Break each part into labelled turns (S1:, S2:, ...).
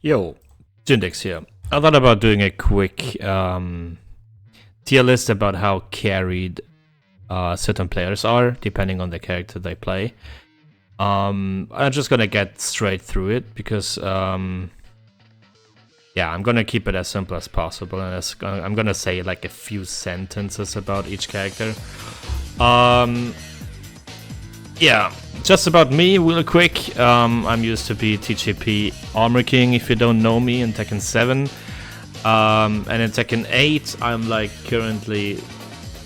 S1: Yo, Jhindex here. I thought about doing a quick tier list about how carried certain players are, depending on the character they play. I'm just gonna get straight through it because, yeah, I'm gonna keep it as simple as possible, and I'm gonna say like a few sentences about each character. Yeah, just about me, real quick. I'm used to be TGP Armor King, if you don't know me, in Tekken 7. And in Tekken 8, I'm like currently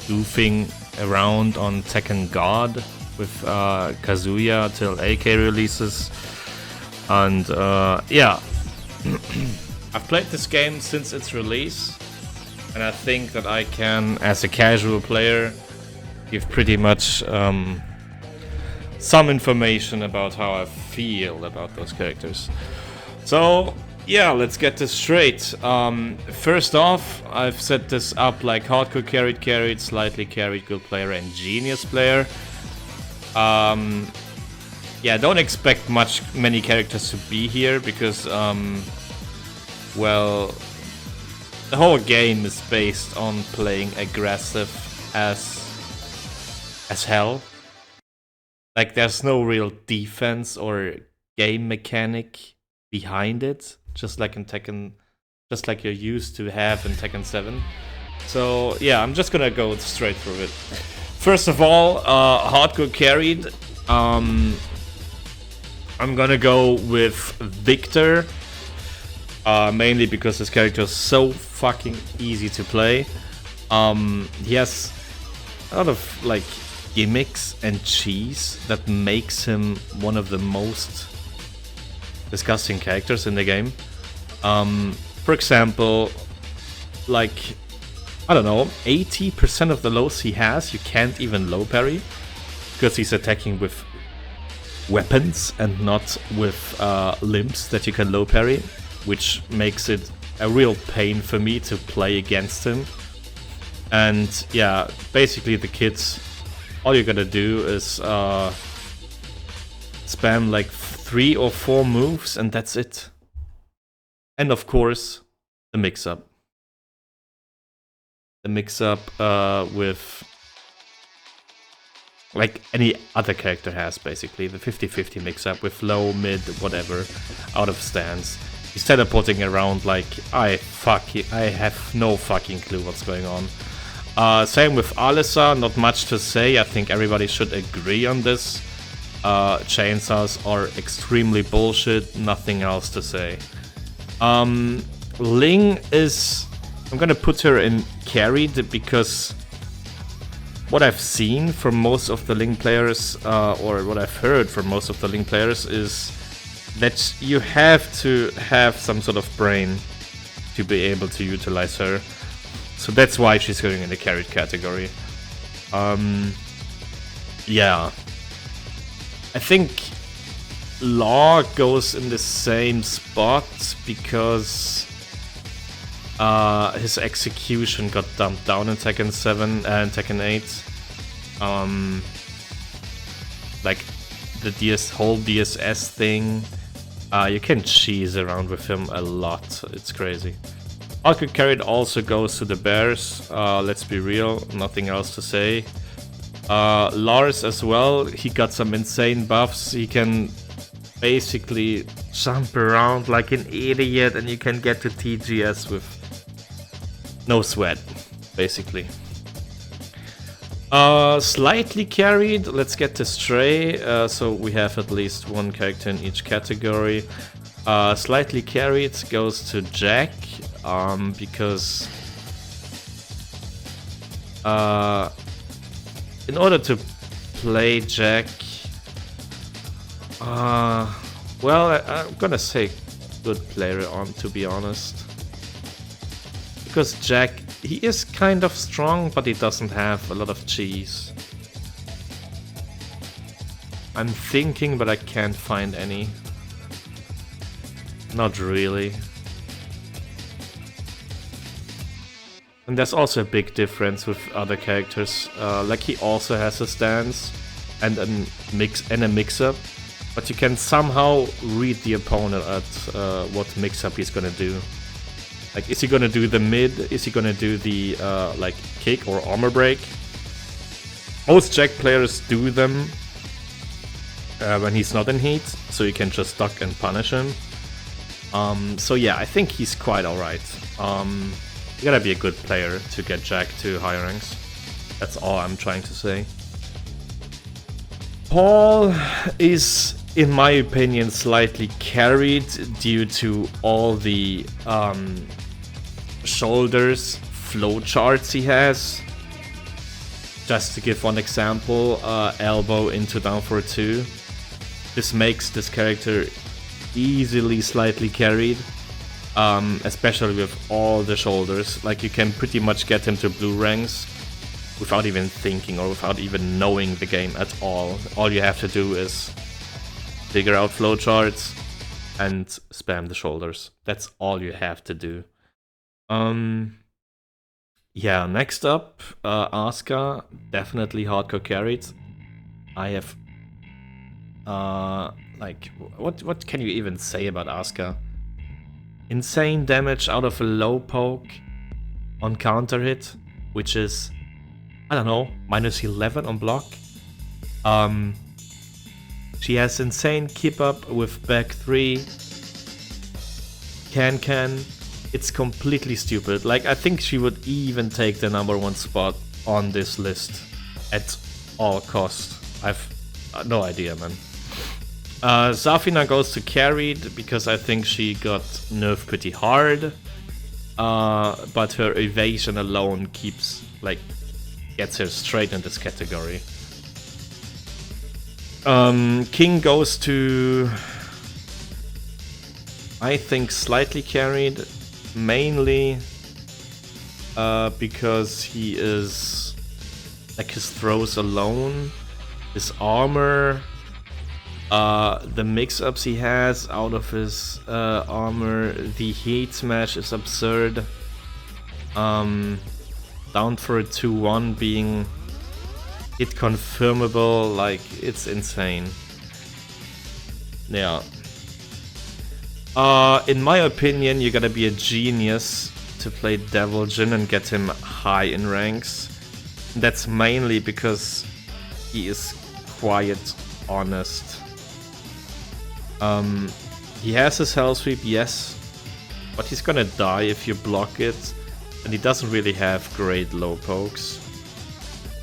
S1: goofing around on Tekken God with Kazuya till AK releases. And yeah, I've played this game since its release, and I think that I can, as a casual player, give pretty much some information about how I feel about those characters. So yeah, let's get this straight. First off, I've set this up like hardcore carried, slightly carried, good player, and genius player. Yeah, don't expect many characters to be here because well, the whole game is based on playing aggressive as hell. Like, there's no real defense or game mechanic behind it, just like in Tekken, just like you're used to have in Tekken 7. So yeah, I'm just gonna go straight through it. First of all, hardcore carried. I'm gonna go with Victor, mainly because this character is so fucking easy to play. He has a lot of like gimmicks and cheese that makes him one of the most disgusting characters in the game. For example, like, I don't know, 80% of the lows he has, you can't even low parry because he's attacking with weapons and not with limbs that you can low parry, which makes it a real pain for me to play against him. And yeah, basically the kids, all you gotta do is spam like 3 or 4 moves and that's it. And of course, the mix-up. The mix-up with, like any other character has, basically. The 50-50 mix-up with low, mid, whatever, out of stance. He's teleporting around like, I have no fucking clue what's going on. Same with 𝗙𝗘𝗥𝗘, not much to say. I think everybody should agree on this. Chainsaws are extremely bullshit, nothing else to say. Ling is... I'm gonna put her in carried because what I've seen from most of the Ling players, or what I've heard from most of the Ling players, is that you have to have some sort of brain to be able to utilize her. So that's why she's going in the carried category. Yeah. I think Law goes in the same spot because his execution got dumped down in Tekken 7 and Tekken 8. Like the whole DSS thing, you can cheese around with him a lot. It's crazy. Hardcore carried also goes to the Bears. Let's be real, nothing else to say. Lars as well, he got some insane buffs. He can basically jump around like an idiot and you can get to TGS with no sweat, basically. Slightly carried, let's get to Stray. So we have at least one character in each category. Slightly carried goes to Jack, because in order to play Jack, well, I'm gonna say good player to be honest. Because Jack, he is kind of strong, but he doesn't have a lot of cheese. I'm thinking, but I can't find any. Not really. And there's also a big difference with other characters. Like, he also has a stance and a mix-up. but you can somehow read the opponent at what mix-up he's gonna do. Like, is he gonna do the mid? Is he gonna do the like kick or armor break? Most Jack players do them when he's not in heat, so you can just duck and punish him. So yeah, I think he's quite alright. You gotta be a good player to get Jack to higher ranks. That's all I'm trying to say. Paul is, in my opinion, slightly carried due to all the shoulders flowcharts he has. Just to give one example, elbow into down for 2. This makes this character easily slightly carried, especially with all the shoulders. Like, you can pretty much get him to blue ranks without even thinking or without even knowing the game at all. All you have to do is figure out flowcharts and spam the shoulders. That's all you have to do. Yeah, next up, Asuka, definitely hardcore carried. I have, like, what can you even say about Asuka? Insane damage out of a low poke on counter hit, which is, I don't know, -11 on block. She has insane keep up with back 3. Can. It's completely stupid. Like, I think she would even take the #1 spot on this list at all cost. I've no idea, man. Zafina goes to carried because I think she got nerfed pretty hard. But her evasion alone keeps, like, gets her straight in this category. King goes to, I think, slightly carried, mainly because he is, like, his throws alone, his armor, the mix-ups he has out of his armor, the heat smash is absurd. Down for a 2-1 being hit confirmable, like, it's insane. Yeah. In my opinion, you gotta be a genius to play Devil Jhin and get him high in ranks. That's mainly because he is quiet, honest. He has his hell sweep, yes, but he's gonna die if you block it, and he doesn't really have great low pokes.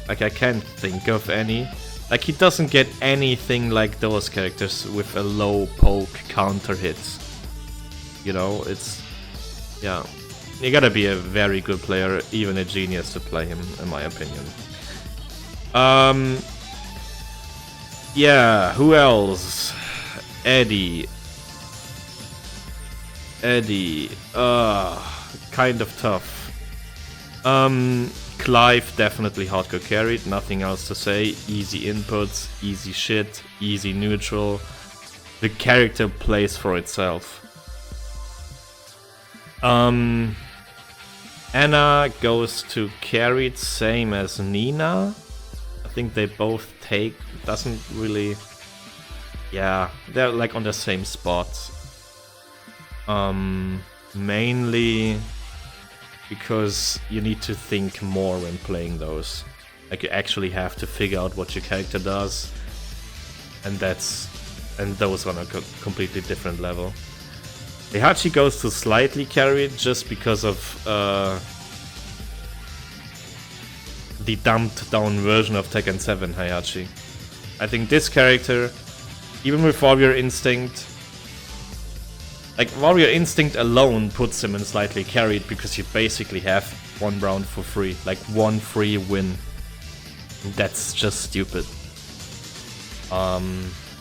S1: Like, I can't think of any. Like, he doesn't get anything like those characters with a low poke counter hit. You know, it's, yeah. You gotta be a very good player, even a genius, to play him, in my opinion. Yeah, who else? Eddie, kind of tough. Clive, definitely hardcore carried, nothing else to say. Easy inputs, easy shit, easy neutral. The character plays for itself. Anna goes to carried, same as Nina. I think they both take, doesn't really, yeah, they're like on the same spot. Mainly because you need to think more when playing those. Like, you actually have to figure out what your character does, and those on a completely different level. Heihachi goes to slightly carried just because of the dumped down version of Tekken 7 Heihachi. I think this character, even with Warrior Instinct, like, Warrior Instinct alone puts him in slightly carried because you basically have one round for free, like one free win. That's just stupid.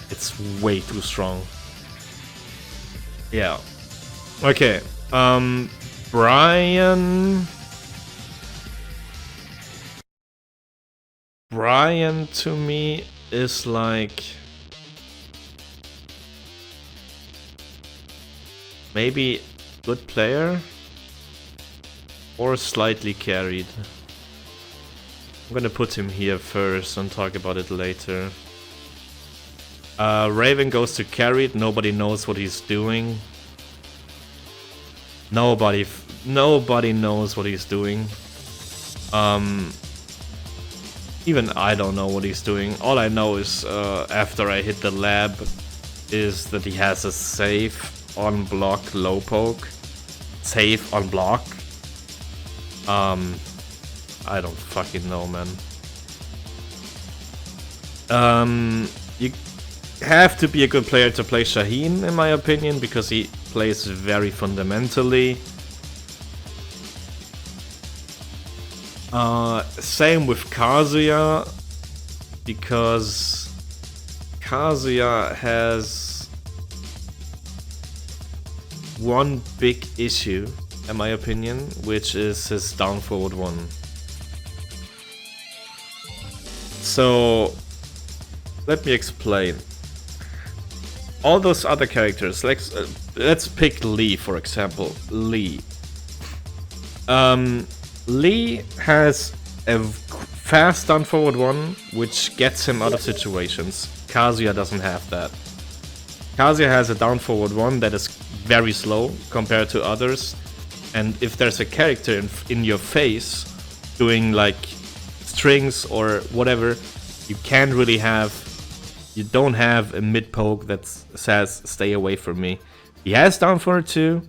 S1: It's way too strong. Yeah. Okay. Brian to me is like, maybe good player or slightly carried. I'm gonna put him here first and talk about it later. Raven goes to carried. Nobody knows what he's doing. Nobody knows what he's doing. Even I don't know what he's doing. All I know is after I hit the lab is that he has a safe on block low poke. Safe on block. I don't fucking know, man. You have to be a good player to play Shaheen, in my opinion, because he plays very fundamentally. Same with Kazuya, because Kazuya has one big issue, in my opinion, which is his down forward one. So, let me explain. All those other characters, let's pick Lee for example. Lee has a fast down forward one, which gets him out of situations. Kazuya doesn't have that. Kazuya has a down forward one that is very slow compared to others, and if there's a character in your face doing like strings or whatever, you can't really have. You don't have a mid poke that says stay away from me. He has down forward 2,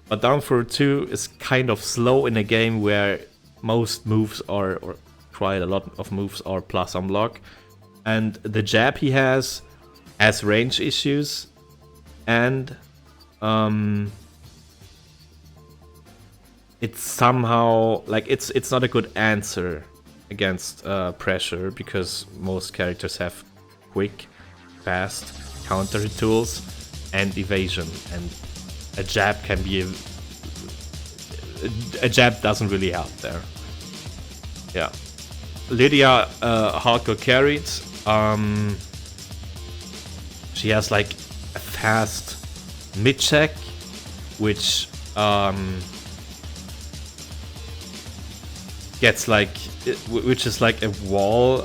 S1: but down forward 2 is kind of slow in a game where most moves are, or quite a lot of moves are plus on block. And the jab he has range issues, and it's somehow like it's not a good answer against pressure, because most characters have quick, fast counter tools and evasion, and a jab can be a jab doesn't really help there. Yeah, Lydia hardcore carried. She has like a fast mid check, which gets like, which is like a wall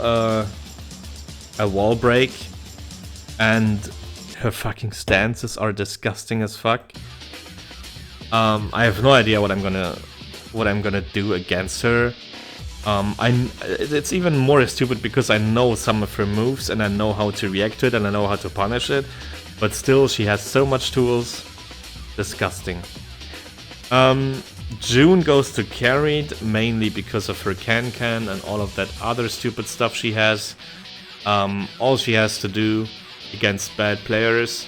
S1: break, and her fucking stances are disgusting as fuck. I have no idea what I'm gonna do against her. It's even more stupid because I know some of her moves and I know how to react to it and I know how to punish it, but still she has so much tools. Disgusting. June goes to carried mainly because of her can and all of that other stupid stuff she has. All she has to do against bad players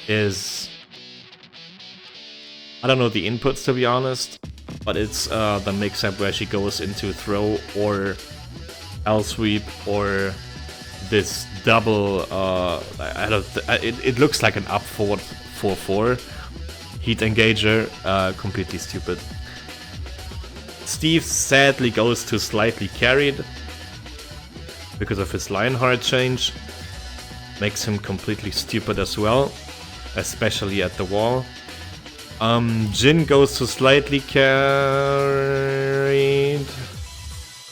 S1: is, I don't know the inputs to be honest, but it's the mix-up where she goes into throw or L sweep or this double. It looks like an up forward 4-4 heat engager. Completely stupid. Steve sadly goes to slightly carried because of his Lionheart change. Makes him completely stupid as well, especially at the wall. Jhin goes to slightly carried.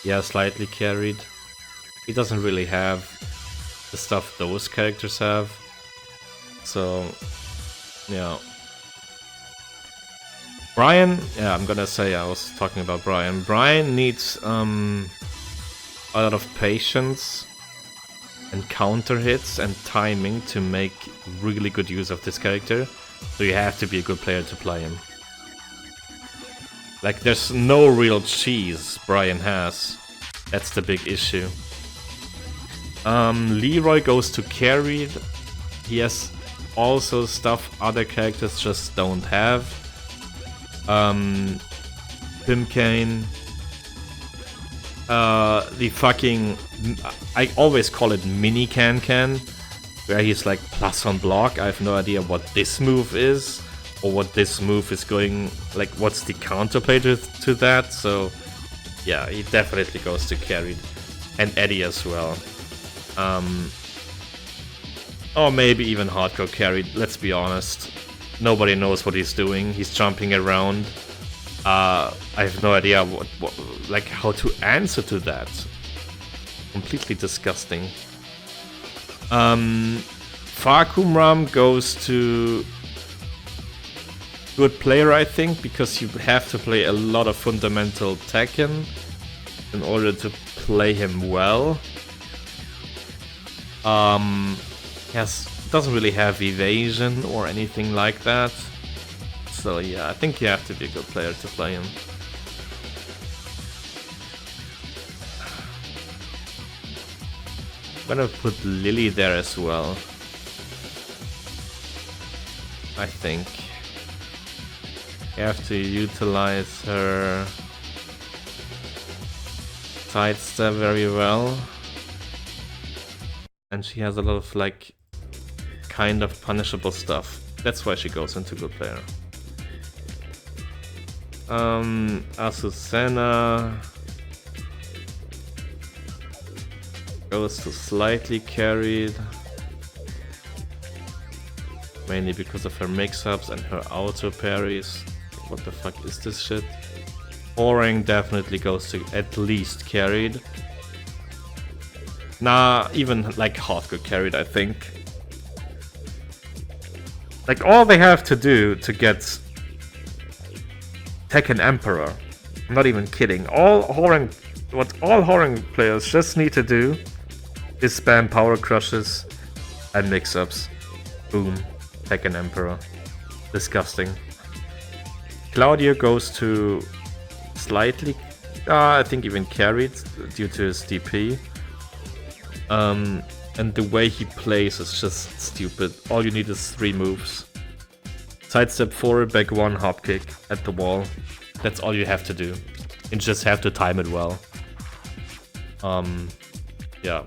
S1: Yeah, slightly carried. He doesn't really have the stuff those characters have. So, yeah. Brian, yeah, I'm gonna say I was talking about Brian. Brian needs a lot of patience and counter hits and timing to make really good use of this character. So you have to be a good player to play him. Like, there's no real cheese Brian has. That's the big issue. Leroy goes to carried. He has also stuff other characters just don't have. Pimkane. The fucking... I always call it mini can, where he's like plus on block. I have no idea what this move is, or what this move is going... Like, what's the counterplay to that, so... Yeah, he definitely goes to carried. And Eddie as well. Or maybe even hardcore carried, let's be honest. Nobody knows what he's doing. He's jumping around. I have no idea what like how to answer to that. Completely disgusting. 𝗙𝗏𝗡𝗏 goes to good player, I think, because you have to play a lot of fundamental Tekken in order to play him well. Doesn't really have evasion or anything like that. So yeah, I think you have to be a good player to play him. I'm gonna put Lily there as well. I think. You have to utilize her sidestep very well. And she has a lot of like kind of punishable stuff. That's why she goes into good player. Azucena goes to slightly carried. Mainly because of her mix-ups and her auto parries. What the fuck is this shit? Orang definitely goes to at least carried. Nah, even like hardcore carried, I think. Like all they have to do to get Tekken Emperor, I'm not even kidding. What all Orang players just need to do is spam power crushes and mix-ups. Boom, Tekken Emperor. Disgusting. Claudio goes to slightly, I think even carried due to his DP. And the way he plays is just stupid. All you need is 3 moves. Sidestep forward, back 1, hop kick at the wall. That's all you have to do. You just have to time it well. Yeah.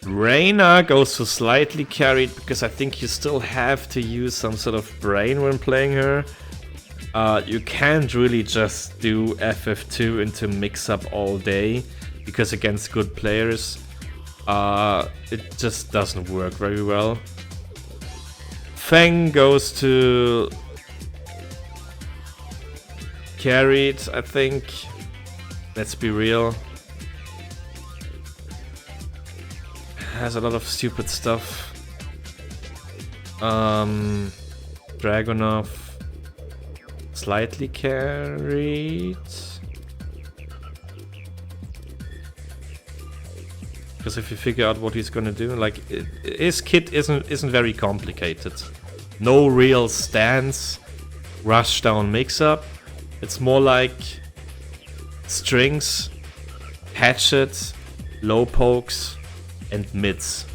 S1: Reina goes to slightly carried because I think you still have to use some sort of brain when playing her. You can't really just do FF2 into mix-up all day, because against good players, it just doesn't work very well. Feng goes to carried, I think. Let's be real. Has a lot of stupid stuff. Dragunov slightly carried. Because if you figure out what he's gonna do, like his kit isn't very complicated. No real stance, rush down mix up. It's more like strings, hatchet, low pokes, and mids.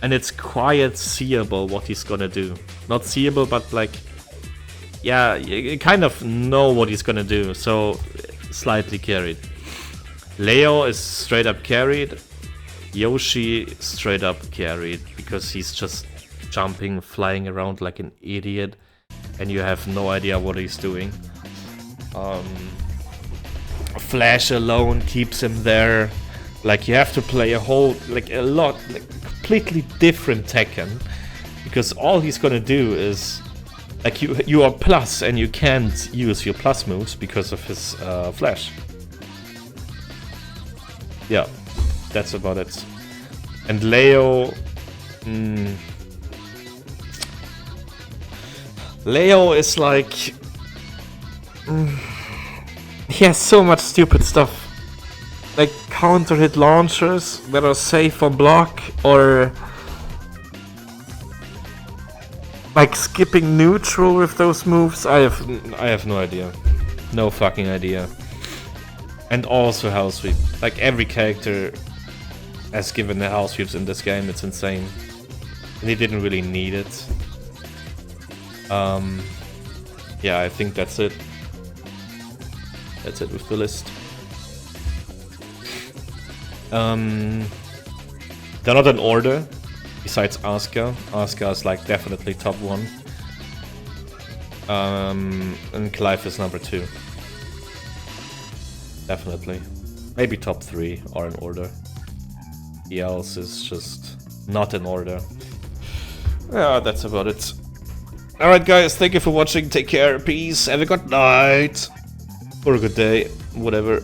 S1: And it's quite seeable what he's gonna do. Not seeable, but like, yeah, you kind of know what he's gonna do, so slightly carried. Leo is straight up carried. Yoshi straight up carried, because he's just jumping, flying around like an idiot, and you have no idea what he's doing. Flash alone keeps him there. Like you have to play a completely different Tekken, because all he's gonna do is, like, you are plus and you can't use your plus moves because of his flash. Yeah, that's about it. And Leo, Leo is like, he has so much stupid stuff. Like counter hit launchers that are safe for block, or like skipping neutral with those moves. I have no idea. No fucking idea. And also house sweep. Like every character has given the house sweeps in this game. It's insane. And he didn't really need it. Yeah, I think that's it. That's it with the list. They're not in order, besides Asuka. Asuka is like definitely top 1. And Clive is number 2. Definitely. Maybe top 3 are in order. The else is just not in order. Yeah, that's about it. Alright guys, thank you for watching. Take care, peace, have a good night. Or a good day, whatever.